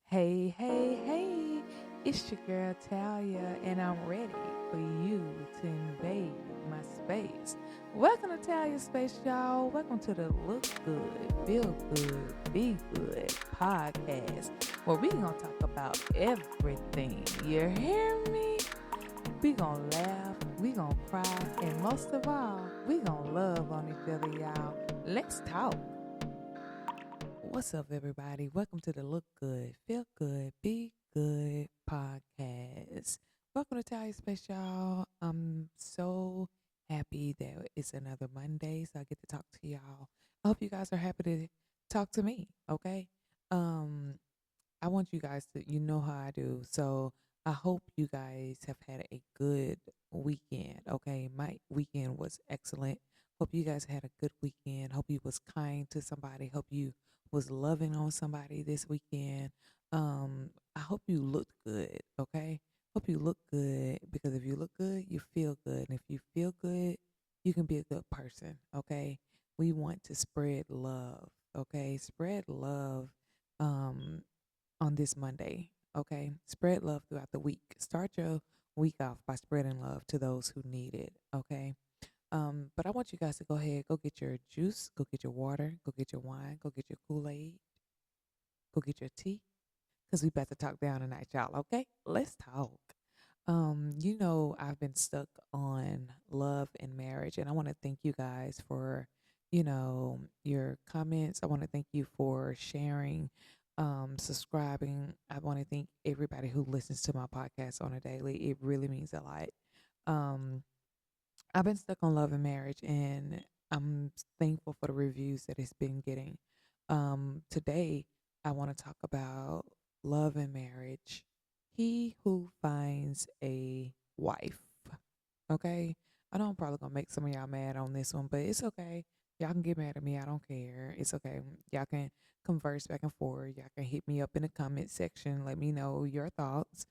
Hey, hey, hey, it's your girl Talia, and I'm ready for you to invade my space. Welcome to Talia's Space, y'all. Welcome to the Look Good, Feel Good, Be Good podcast, where we gonna talk about everything. You hear me? We gonna laugh, we gonna cry, and most of all, we gonna love on each other, y'all. Let's talk. What's up, everybody? Welcome to the Look Good, Feel Good, Be Good podcast. Welcome to Tally Space, y'all. I'm so happy that it's another Monday, so I get to talk to y'all. I hope you guys are happy to talk to me, okay? Um, I want you guys to, you know how I do. So I hope you guys have had a good weekend. Okay. My weekend was excellent. Hope you guys had a good weekend. Hope you was kind to somebody. Hope you was loving on somebody this weekend. I hope you looked good. Okay. Hope you look good because if you look good, you feel good. And if you feel good, you can be a good person. Okay. We want to spread love. Okay. Spread love. Um, on this Monday. Okay. Spread love throughout the week. Start your week off by spreading love to those who need it. Okay. But I want you guys to go ahead, go get your juice, go get your water, go get your wine, go get your Kool-Aid, go get your tea. Cause we about to talk down tonight, y'all. Okay. Let's talk. I've been stuck on love and marriage, and I want to thank you guys for, your comments. I want to thank you for sharing, subscribing. I want to thank everybody who listens to my podcast on a daily. It really means a lot. Um, I've been stuck on love and marriage, and I'm thankful for the reviews that it's been getting. Today, I want to talk about love and marriage. He who finds a wife. Okay. I know I'm probably gonna make some of y'all mad on this one, but it's okay. Y'all can get mad at me. I don't care. It's okay. Y'all can converse back and forth. Y'all can hit me up in the comment section. Let me know your thoughts.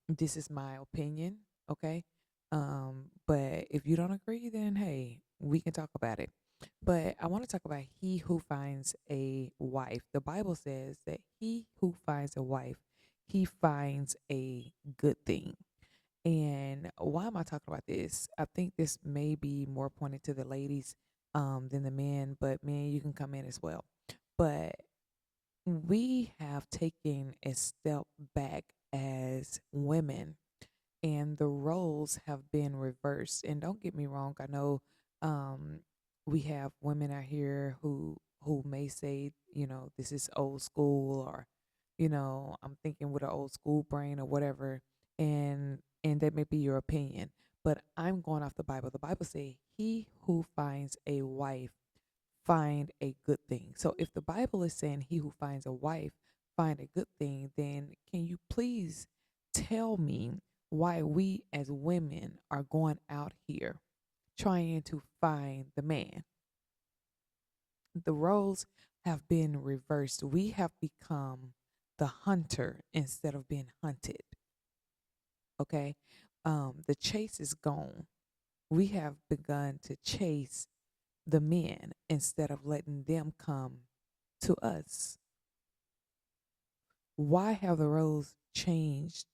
This is my opinion. Okay. But if you don't agree, then hey, we can talk about it. But I want to talk about he who finds a wife. The Bible says that he who finds a wife, he finds a good thing. And why am I talking about this? I think this may be more pointed to the ladies than the men, but men, you can come in as well. But we have taken a step back as women, and the roles have been reversed. And don't get me wrong, I know um, we have women out here who may say, this is old school, or I'm thinking with an old school brain or whatever, and that may be your opinion. But I'm going off the Bible. The Bible says, "He who finds a wife find a good thing." So if the Bible is saying he who finds a wife find a good thing, then can you please tell me why we as women are going out here trying to find the man? The roles have been reversed. We have become the hunter instead of being hunted. Okay. The chase is gone. We have begun to chase the men instead of letting them come to us. Why have the roles changed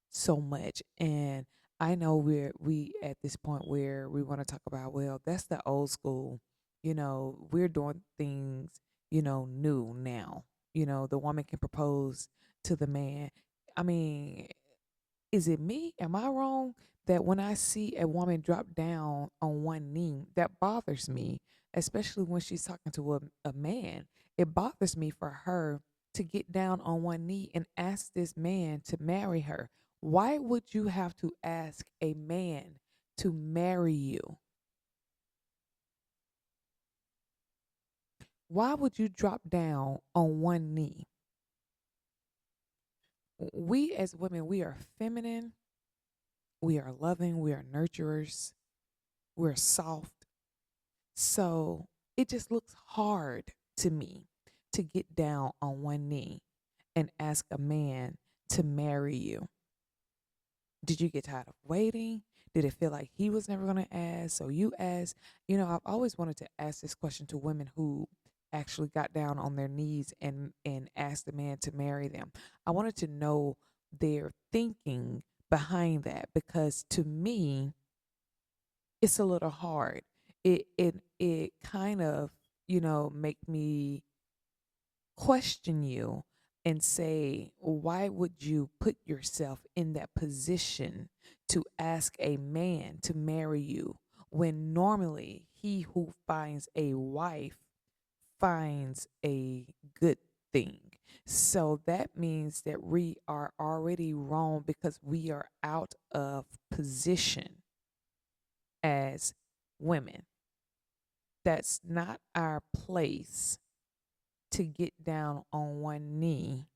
so much? And I know we at this point where we want to talk about, well, that's the old school. We're doing things, new now. The woman can propose to the man. I mean, is it me? Am I wrong that when I see a woman drop down on one knee, that bothers me, especially when she's talking to a man? It bothers me for her to get down on one knee and ask this man to marry her. Why would you have to ask a man to marry you? Why would you drop down on one knee? We as women, we are feminine, we are loving, we are nurturers, we're soft. So it just looks hard to me to get down on one knee and ask a man to marry you. Did you get tired of waiting? Did it feel like he was never going to ask? So you asked. I've always wanted to ask this question to women who actually got down on their knees and asked the man to marry them. I wanted to know their thinking behind that, because to me it's a little hard. It kind of, make me question you and say, why would you put yourself in that position to ask a man to marry you when normally he who finds a wife finds a good thing? So that means that we are already wrong because we are out of position as women. That's not our place to get down on one knee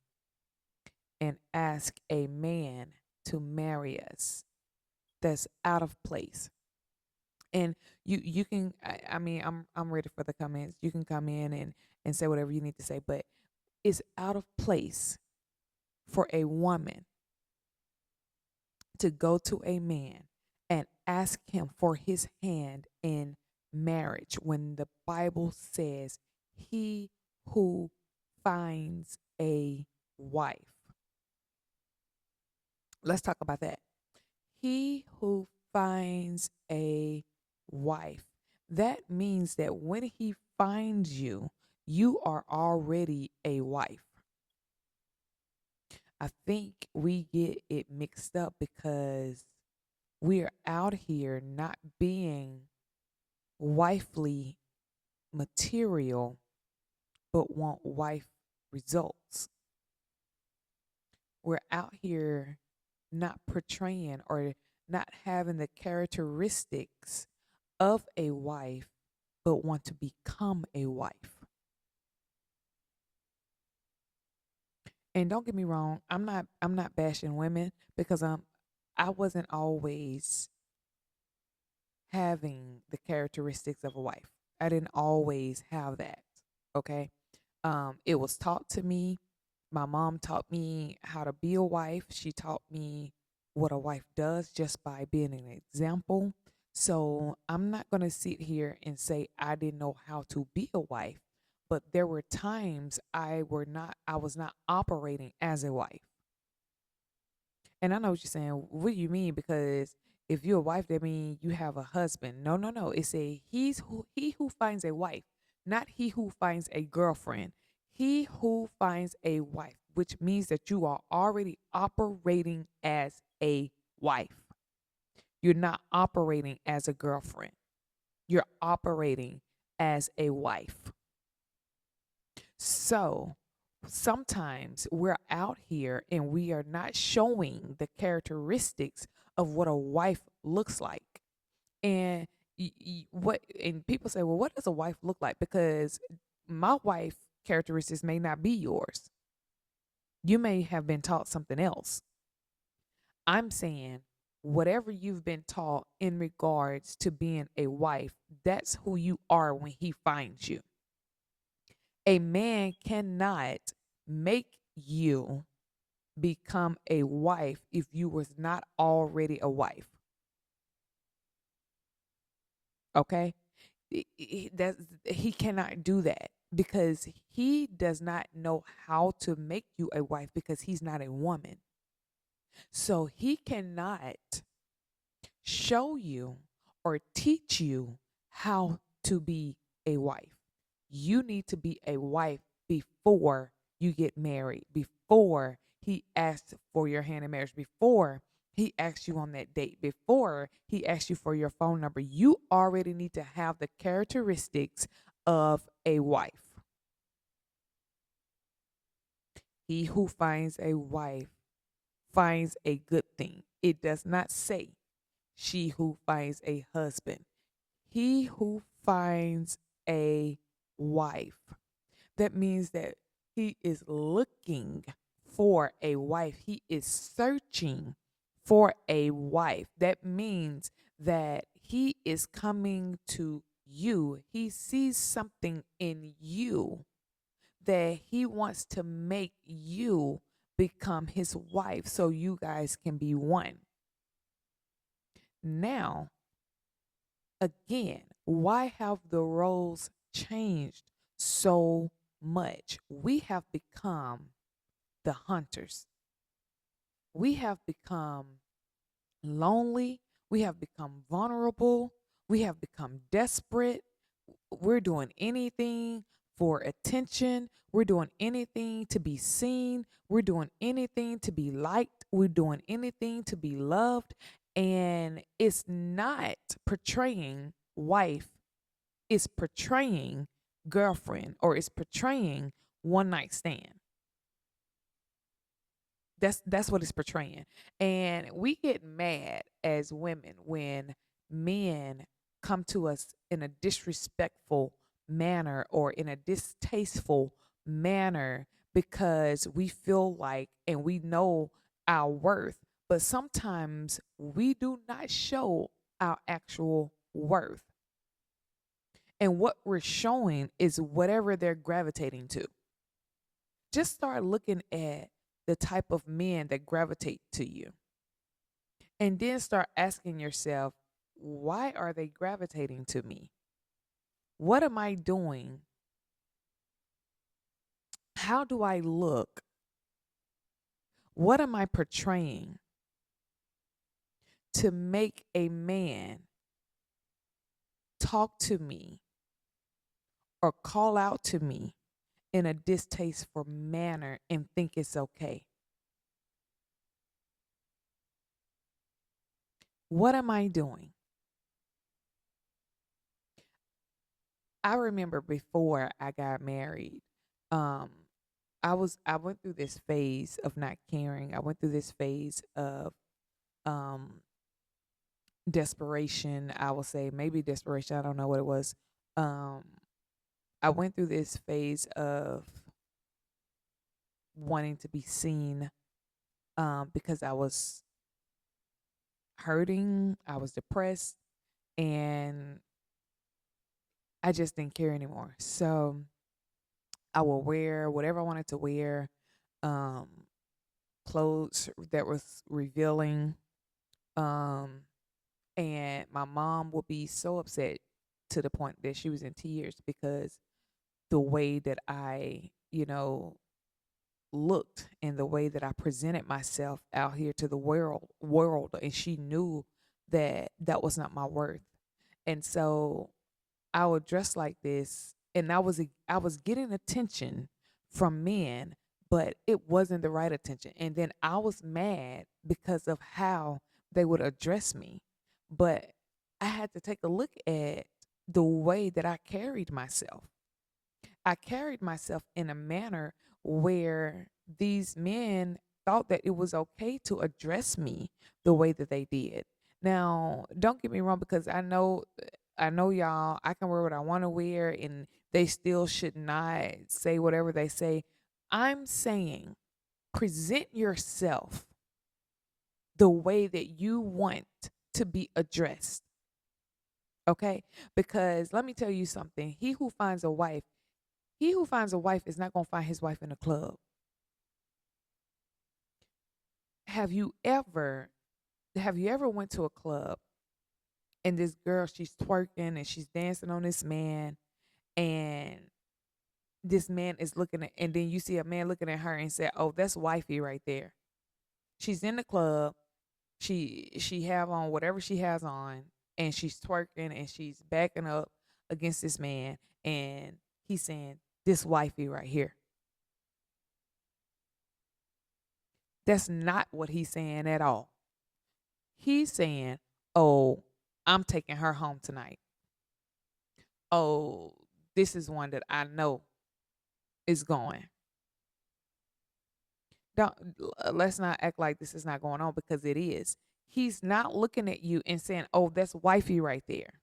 and ask a man to marry us. That's out of place. And you can, I mean, I'm ready for the comments. You can come in and say whatever you need to say, but it's out of place for a woman to go to a man and ask him for his hand in marriage when the Bible says he who finds a wife. Let's talk about that. He who finds a wife. That means that when he finds you, you are already a wife. I think we get it mixed up because we're out here not being wifely material, but want wife results. We're out here not portraying or not having the characteristics of a wife, but want to become a wife. And don't get me wrong, I'm not bashing women because I wasn't always having the characteristics of a wife. I didn't always have that. Okay. It was taught to me. My mom taught me how to be a wife. She taught me what a wife does just by being an example. So I'm not going to sit here and say I didn't know how to be a wife, but there were times I was not operating as a wife. And I know what you're saying. What do you mean? Because if you're a wife, that means you have a husband. No, no, no. It's he who finds a wife, not he who finds a girlfriend. He who finds a wife, which means that you are already operating as a wife. You're not operating as a girlfriend. You're operating as a wife. So sometimes we're out here and we are not showing the characteristics of what a wife looks like. And what and people say, well, what does a wife look like? Because my wife characteristics may not be yours. You may have been taught something else. I'm saying whatever you've been taught in regards to being a wife, that's who you are when he finds you. A man cannot make you become a wife if you was not already a wife. Okay? He cannot do that because he does not know how to make you a wife because he's not a woman. So he cannot show you or teach you how to be a wife. You need to be a wife before you get married, before he asks for your hand in marriage, before he asks you on that date, before he asks you for your phone number. You already need to have the characteristics of a wife. He who finds a wife finds a good thing. It does not say she who finds a husband. He who finds a wife. That means that he is looking for a wife. He is searching for a wife. That means that he is coming to you. He sees something in you that he wants to make you become his wife so you guys can be one. Now, again, why have the roles changed so much. We have become the hunters. We have become lonely. We have become vulnerable. We have become desperate. We're doing anything for attention. We're doing anything to be seen. We're doing anything to be liked. We're doing anything to be loved. And it's not portraying wife, it's portraying girlfriend, or it's portraying one night stand. That's what it's portraying. And we get mad as women when men come to us in a disrespectful manner or in a distasteful manner because we feel like and we know our worth, but sometimes we do not show our actual worth. And what we're showing is whatever they're gravitating to. Just start looking at the type of men that gravitate to you. And then start asking yourself, why are they gravitating to me? What am I doing? How do I look? What am I portraying to make a man talk to me or call out to me in a distasteful manner and think it's okay? What am I doing? I remember before I got married, um, I went through this phase of not caring. I went through this phase of um desperation, I will say, maybe desperation, I don't know what it was. Um I went through this phase of wanting to be seen, because I was hurting, I was depressed, and I just didn't care anymore. So I will wear whatever I wanted to wear, um, clothes that was revealing, um, and my mom would be so upset to the point that she was in tears because the way that I, looked and the way that I presented myself out here to the world, and she knew that that was not my worth. And so I would dress like this, and I was getting attention from men, but it wasn't the right attention. And then I was mad because of how they would address me. But I had to take a look at the way that I carried myself. I carried myself in a manner where these men thought that it was okay to address me the way that they did. Now, don't get me wrong, because I know y'all, I can wear what I want to wear and they still should not say whatever they say. I'm saying present yourself the way that you want to be addressed. Okay? Because let me tell you something. He who finds a wife is not going to find his wife in a club. Have you ever went to a club and this girl, she's twerking and she's dancing on this man, and this man is looking at, and then you see a man looking at her and say, "Oh, that's wifey right there." She's in the club. She have on whatever she has on, and she's twerking and she's backing up against this man, and he's saying, "This wifey right here." That's not what he's saying at all. He's saying, "Oh, I'm taking her home tonight. Oh, this is one that I know is going." Don't Let's not act like this is not going on, because it is. He's not looking at you and saying, "Oh, that's wifey right there."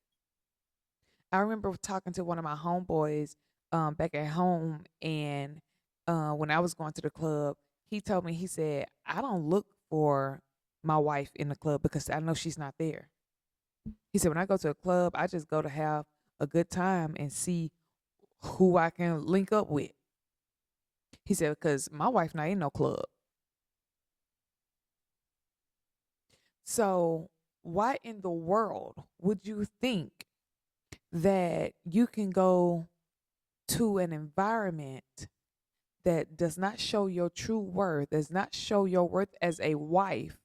I remember talking to one of my homeboys back at home, and when I was going to the club, he told me, he said, "I don't look for my wife in the club because I know she's not there." He said, "When I go to a club, I just go to have a good time and see who I can link up with." He said, "Because my wife not in no club." So why in the world would you think that you can go to an environment that does not show your true worth, does not show your worth as a wife,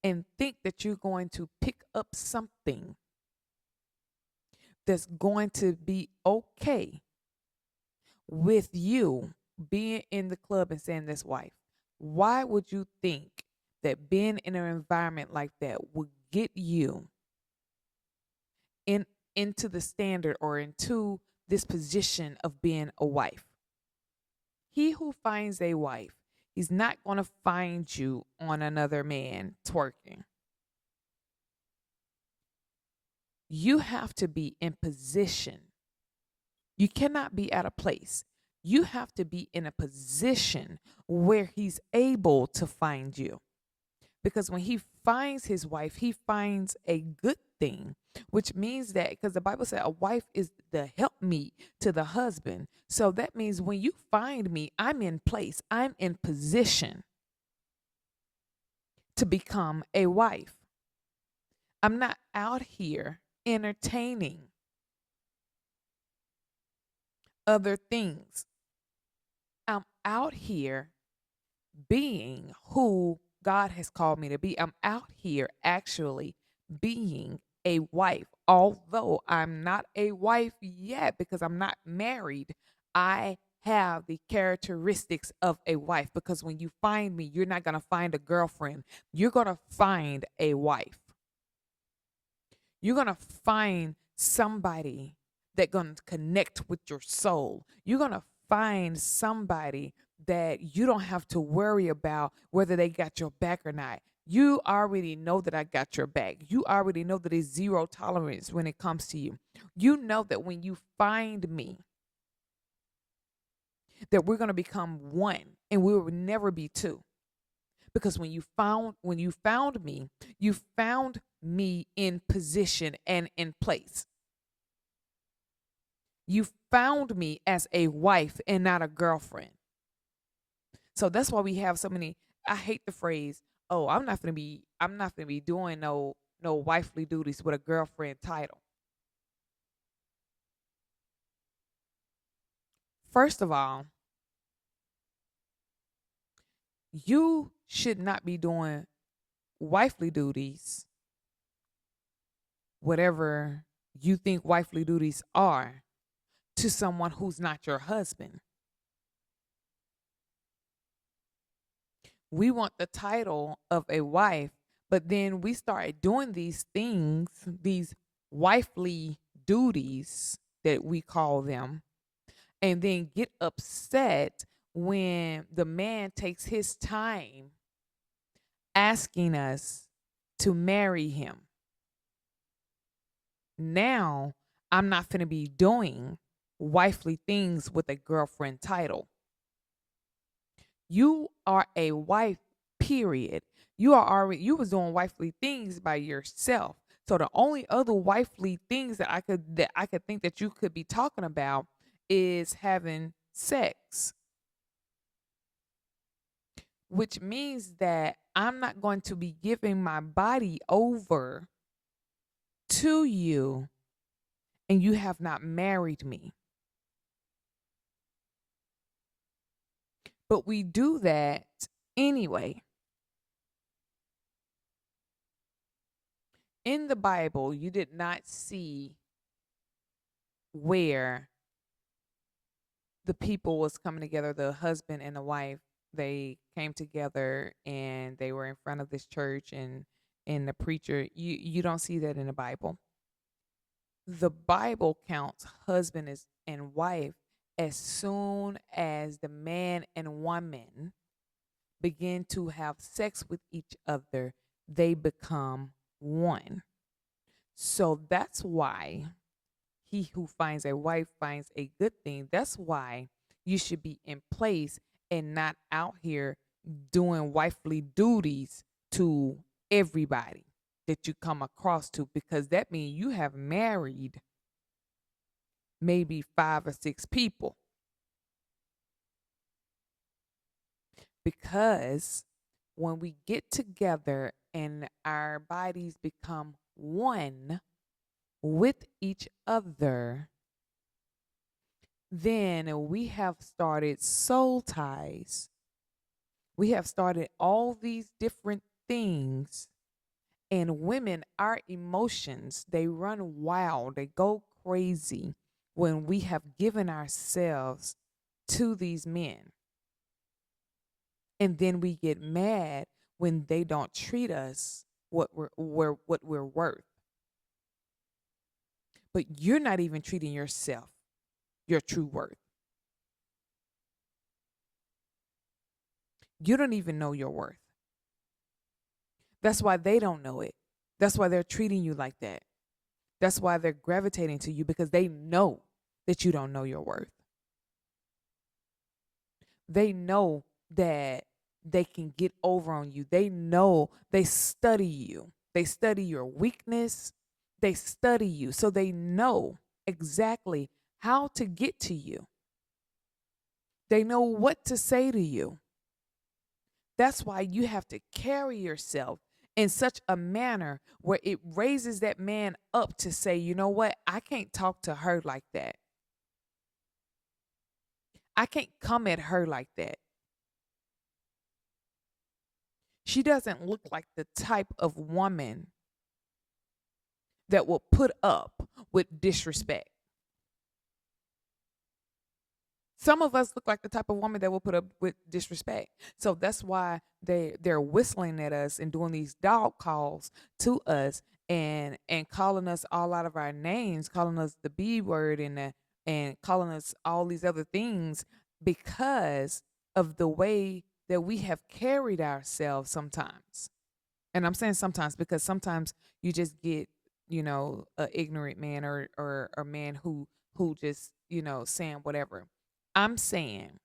and think that you're going to pick up something that's going to be okay with you being in the club and saying this wife. Why would you think that being in an environment like that would get you in into the standard or into this position of being a wife? He who finds a wife, he's not going to find you on another man twerking. You have to be in position. You cannot be at a place. You have to be in a position where he's able to find you. Because when he finds his wife, he finds a good thing, which means that because the Bible said a wife is the helpmeet to the husband. So that means when you find me, I'm in place, I'm in position to become a wife. I'm not out here entertaining other things. I'm out here being who God has called me to be. I'm out here actually being a wife. Although I'm not a wife yet because I'm not married, I have the characteristics of a wife because when you find me, you're not going to find a girlfriend. You're going to find a wife. You're going to find somebody that's going to connect with your soul. You're going to find somebody that you don't have to worry about whether they got your back or not. You already know that I got your back. You already know that there's zero tolerance when it comes to you. You know that when you find me, that we're going to become one and we will never be two. Because when you found me, you found me in position and in place. You found me as a wife and not a girlfriend. So that's why we have so many. I hate the phrase, "Oh, I'm not gonna be doing no wifely duties with a girlfriend title." First of all, you should not be doing wifely duties, whatever you think wifely duties are, to someone who's not your husband. We want the title of a wife, but then we start doing these things, these wifely duties that we call them, and then get upset when the man takes his time asking us to marry him. Now, I'm not going to be doing wifely things with a girlfriend title. You are a wife, period. You was doing wifely things by yourself. So the only other wifely things that I could think that you could be talking about is having sex. Which means that I'm not going to be giving my body over to you and you have not married me. But we do that anyway. In the Bible, you did not see where the people was coming together, the husband and the wife. They came together and they were in front of this church and the preacher. You don't see that in the Bible. The Bible counts husband and wife as soon as the man and woman begin to have sex with each other, they become one. So that's why he who finds a wife finds a good thing. That's why you should be in place and not out here doing wifely duties to everybody that you come across to, because that means you have married maybe 5 or 6 people. Because when we get together and our bodies become one with each other, then we have started soul ties. We have started all these different things. And women, our emotions, they run wild, they go crazy when we have given ourselves to these men. And then we get mad when they don't treat us what we're worth. But you're not even treating yourself your true worth. You don't even know your worth. That's why they don't know it. That's why they're treating you like that. That's why they're gravitating to you, because they know that you don't know your worth. They know that they can get over on you. They know, they study you. They study your weakness. They study you. So they know exactly how to get to you. They know what to say to you. That's why you have to carry yourself in such a manner where it raises that man up to say, you know what? I can't talk to her like that. I can't come at her like that. She doesn't look like the type of woman that will put up with disrespect. Some of us look like the type of woman that will put up with disrespect. So that's why they're whistling at us and doing these dog calls to us, and calling us all out of our names, calling us the B word, and calling us all these other things, because of the way that we have carried ourselves sometimes. And I'm saying sometimes because sometimes you just get, a ignorant man, or a man who just, saying whatever. I'm saying,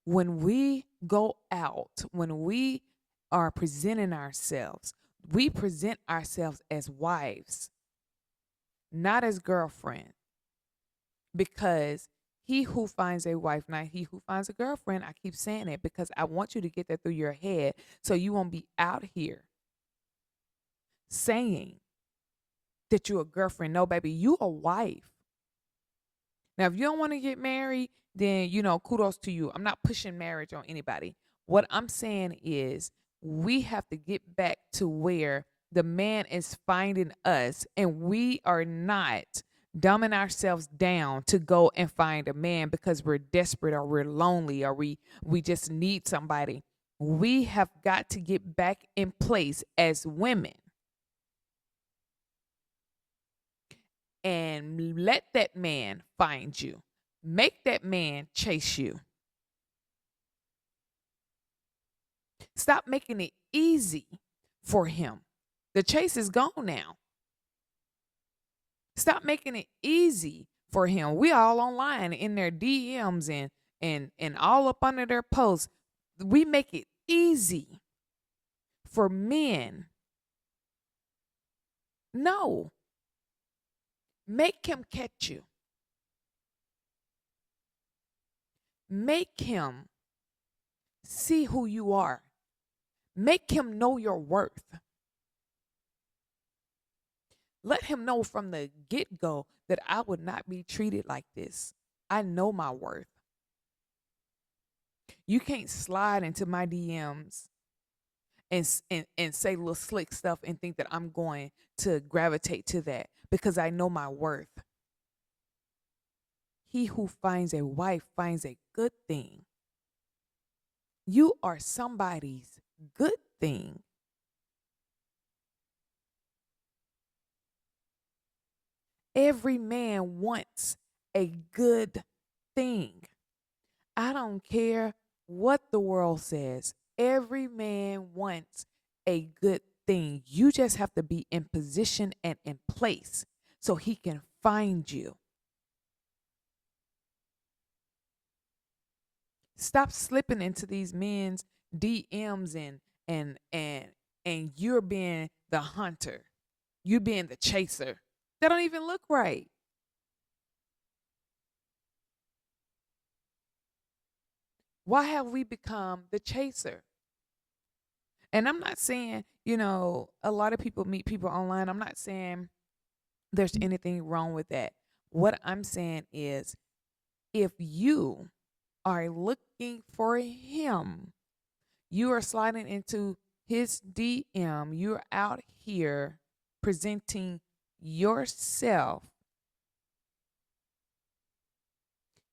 when we go out, when we are presenting ourselves, we present ourselves as wives, not as girlfriend. Because he who finds a wife, not he who finds a girlfriend. I keep saying it because I want you to get that through your head, so you won't be out here saying that you're a girlfriend. No, baby, you a wife. Now, if you don't want to get married, then, kudos to you. I'm not pushing marriage on anybody. What I'm saying is, we have to get back to where the man is finding us, and we are not dumbing ourselves down to go and find a man because we're desperate, or we're lonely, or we just need somebody. We have got to get back in place as women and let that man find you. Make that man chase you. Stop making it easy for him. The chase is gone now. Stop making it easy for him. We all online in their DMs and all up under their posts. We make it easy for men. No. Make him catch you. Make him see who you are. Make him know your worth. Let him know from the get go that I would not be treated like this. I know my worth. You can't slide into my DMs and say little slick stuff and think that I'm going to gravitate to that, because I know my worth. He who finds a wife finds a good thing. You are somebody's good thing. Every man wants a good thing. I don't care what the world says. Every man wants a good thing. You just have to be in position and in place so he can find you. Stop slipping into these men's DMs and you're being the hunter. You're being the chaser. That don't even look right. Why have we become the chaser? And I'm not saying, a lot of people meet people online. I'm not saying there's anything wrong with that. What I'm saying is, if you are looking for him, you are sliding into his DM, you're out here presenting yourself,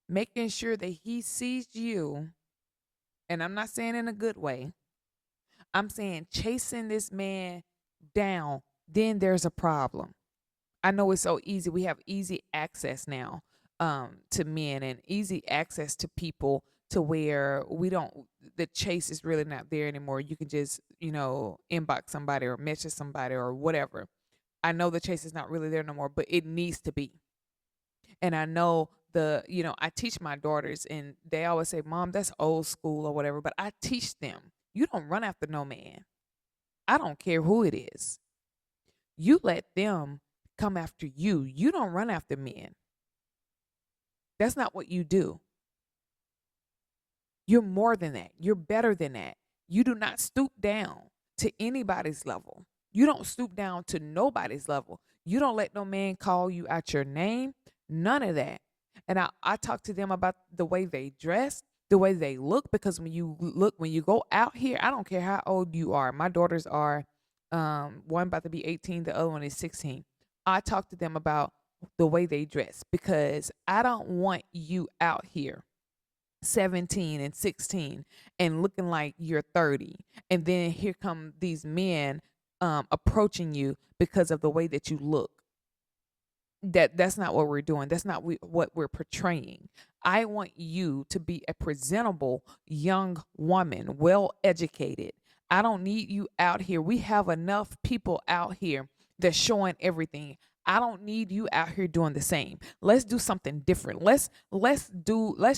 making sure that he sees you. And I'm not saying in a good way, I'm saying chasing this man down, then there's a problem. I know it's so easy. We have easy access now to men and easy access to people to where we don't, the chase is really not there anymore. You can just, inbox somebody or message somebody or whatever. I know the chase is not really there no more, but it needs to be. And I know I teach my daughters and they always say, Mom, that's old school or whatever. But I teach them, you don't run after no man. I don't care who it is. You let them come after you. You don't run after men. That's not what you do. You're more than that. You're better than that. You do not stoop down to anybody's level. You don't stoop down to nobody's level. You don't let no man call you out your name. None of that. And I talk to them about the way they dress, the way they look, because when you go out here, I don't care how old you are. My daughters are one about to be 18, the other one is 16. I talk to them about the way they dress because I don't want you out here 17 and 16 and looking like you're 30. And then here come these men approaching you because of the way that you look. That's not what we're doing. That's not what we're portraying. I want you to be a presentable young woman, well educated. I don't need you out here. We have enough people out here that's showing everything. I don't need you out here doing the same. Let's do something different. Let's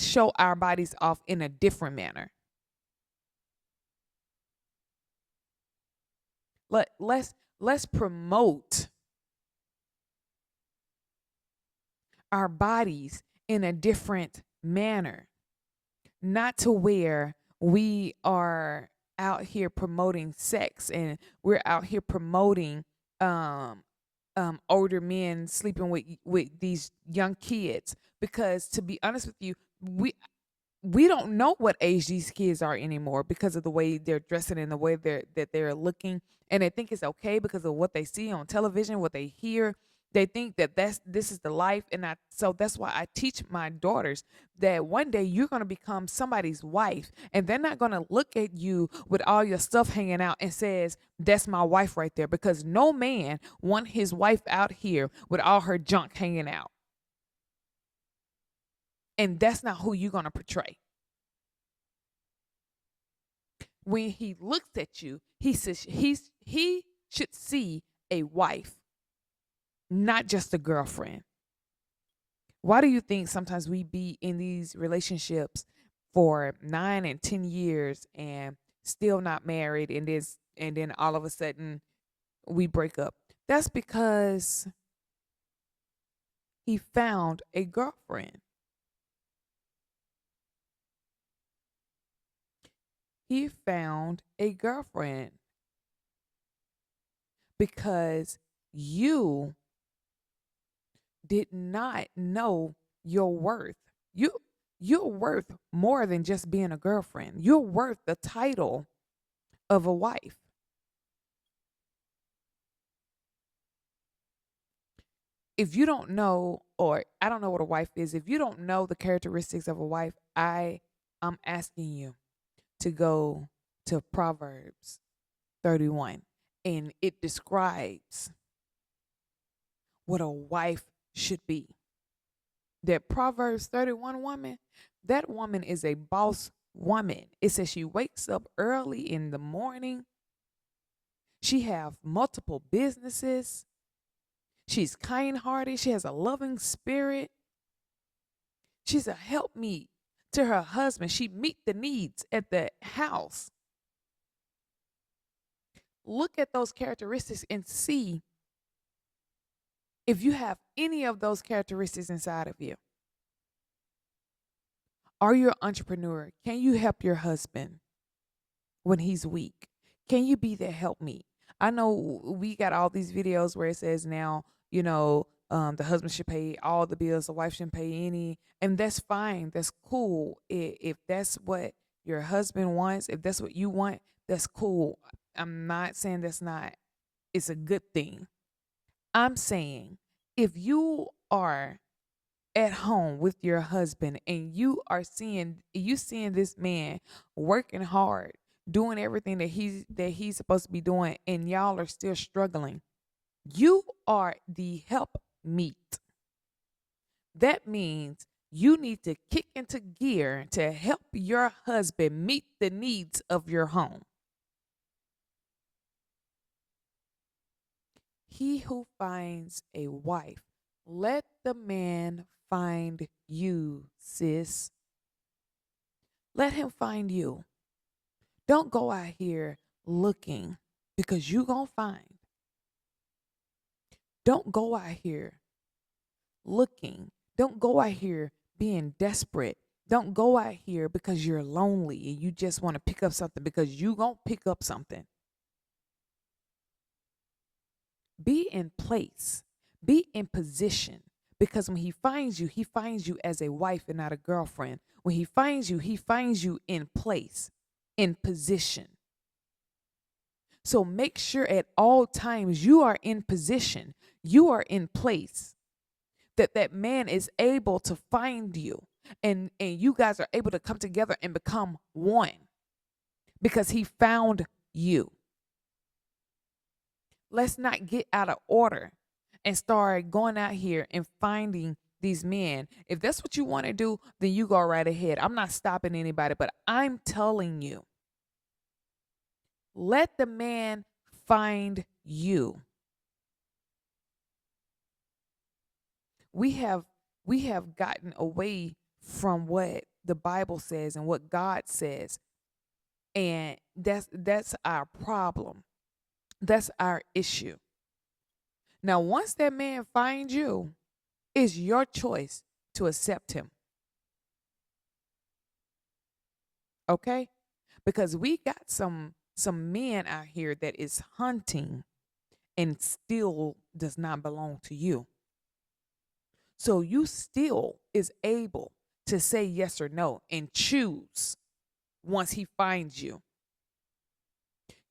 show our bodies off in a different manner. Let's promote our bodies in a different manner, not to where we are out here promoting sex and we're out here promoting older men sleeping with these young kids. Because to be honest with you, we don't know what age these kids are anymore because of the way they're dressing and the way they're looking, and they think it's okay because of what they see on television, what they hear. They think that this is the life, so that's why I teach my daughters that one day you're going to become somebody's wife, and they're not going to look at you with all your stuff hanging out and says, "That's my wife right there," because no man want his wife out here with all her junk hanging out, and that's not who you're going to portray. When he looks at you, he says he should see a wife, not just a girlfriend. Why do you think sometimes we be in these relationships for 9 and 10 years and still not married, and then all of a sudden we break up? That's because he found a girlfriend. He found a girlfriend because you did not know your worth. You're worth more than just being a girlfriend. You're worth the title of a wife. If you don't know, or I don't know what a wife is, if you don't know the characteristics of a wife, I'm asking you to go to Proverbs 31, and it describes what a wife should be. That Proverbs 31 woman, that woman is a boss woman. It says she wakes up early in the morning. She have multiple businesses. She's kind-hearted. She has a loving spirit. She's a helpmeet to her husband. She meet the needs at the house. Look at those characteristics and see if you have any of those characteristics inside of you. Are you an entrepreneur? Can you help your husband when he's weak? Can you be there, help me? I know we got all these videos where it says now, the husband should pay all the bills, the wife shouldn't pay any, and that's fine. That's cool. If that's what your husband wants, if that's what you want, that's cool. I'm not saying that's not. It's a good thing. I'm saying if you are at home with your husband and you seeing this man working hard, doing everything that he's supposed to be doing, and y'all are still struggling, you are the help meet. That means you need to kick into gear to help your husband meet the needs of your home. He who finds a wife, let the man find you, sis. Let him find you. Don't go out here looking, because you going to find. Don't go out here looking. Don't go out here being desperate. Don't go out here because you're lonely and you just want to pick up something, because you going to pick up something. Be in place. Be in position, because when he finds you as a wife and not a girlfriend. When he finds you in place, in position. So make sure at all times you are in position, you are in place, that man is able to find you, and you guys are able to come together and become one, because he found you. Let's not get out of order and start going out here and finding these men. If that's what you want to do, then you go right ahead. I'm not stopping anybody, but I'm telling you, let the man find you. We have gotten away from what the Bible says and what God says. And that's our problem. That's our issue. Now, once that man finds you, it's your choice to accept him. Okay? Because we got some men out here that is hunting and still does not belong to you. So you still is able to say yes or no and choose once he finds you.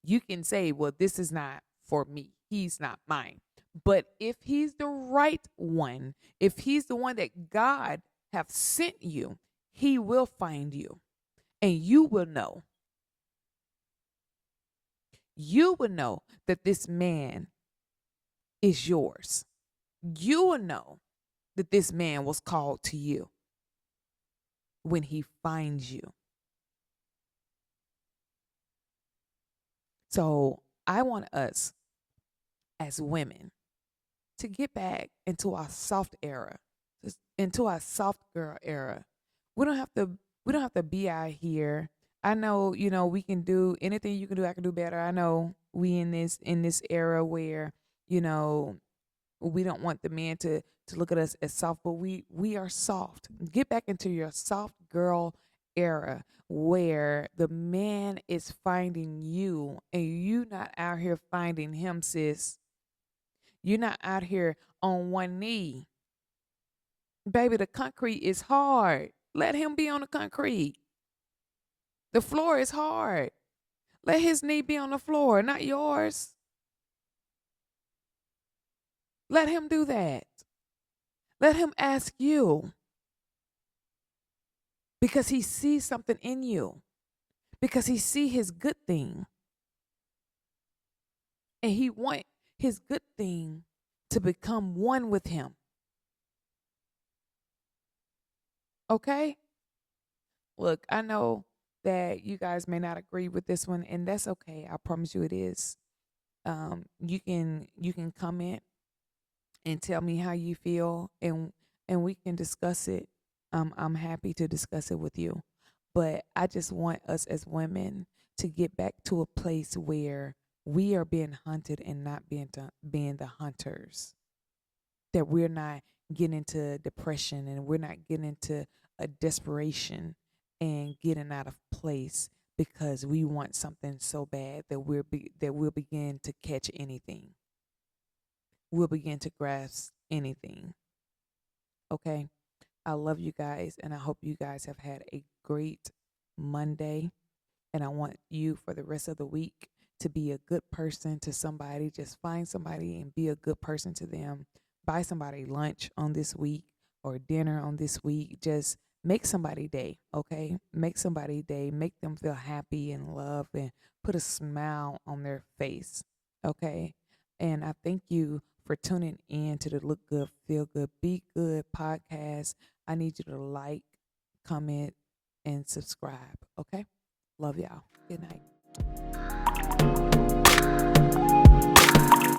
You can say, well, this is not for me. He's not mine. But if he's the right one, if he's the one that God have sent you, he will find you. And you will know. You will know that this man is yours. You will know that this man was called to you when he finds you. So I want us as women to get back into our soft era, into our soft girl era. We don't have to be out here. I know, we can do anything you can do, I can do better. I know we in this era where, we don't want the man to look at us as soft, but we are soft. Get back into your soft girl era where the man is finding you and you not out here finding him, sis. You're not out here on one knee. Baby, the concrete is hard. Let him be on the concrete. The floor is hard. Let his knee be on the floor, not yours. Let him do that. Let him ask you, because he sees something in you, because he see his good thing, and he want his good thing to become one with him. Okay? Look, I know that you guys may not agree with this one, and that's okay. I promise you it is. You can comment and tell me how you feel, and we can discuss it. I'm happy to discuss it with you. But I just want us as women to get back to a place where we are being hunted and not being the hunters. That we're not getting into depression and we're not getting into a desperation and getting out of place because we want something so bad that we'll begin to catch anything. We'll begin to grasp anything. Okay. I love you guys, and I hope you guys have had a great Monday. And I want you for the rest of the week to be a good person to somebody. Just find somebody and be a good person to them. Buy somebody lunch on this week or dinner on this week. Just make somebody day, okay? Make somebody day. Make them feel happy and loved and put a smile on their face, okay? And I thank you for tuning in to the Look Good, Feel Good, Be Good podcast. I need you to like, comment, and subscribe, okay? Love y'all. Good night.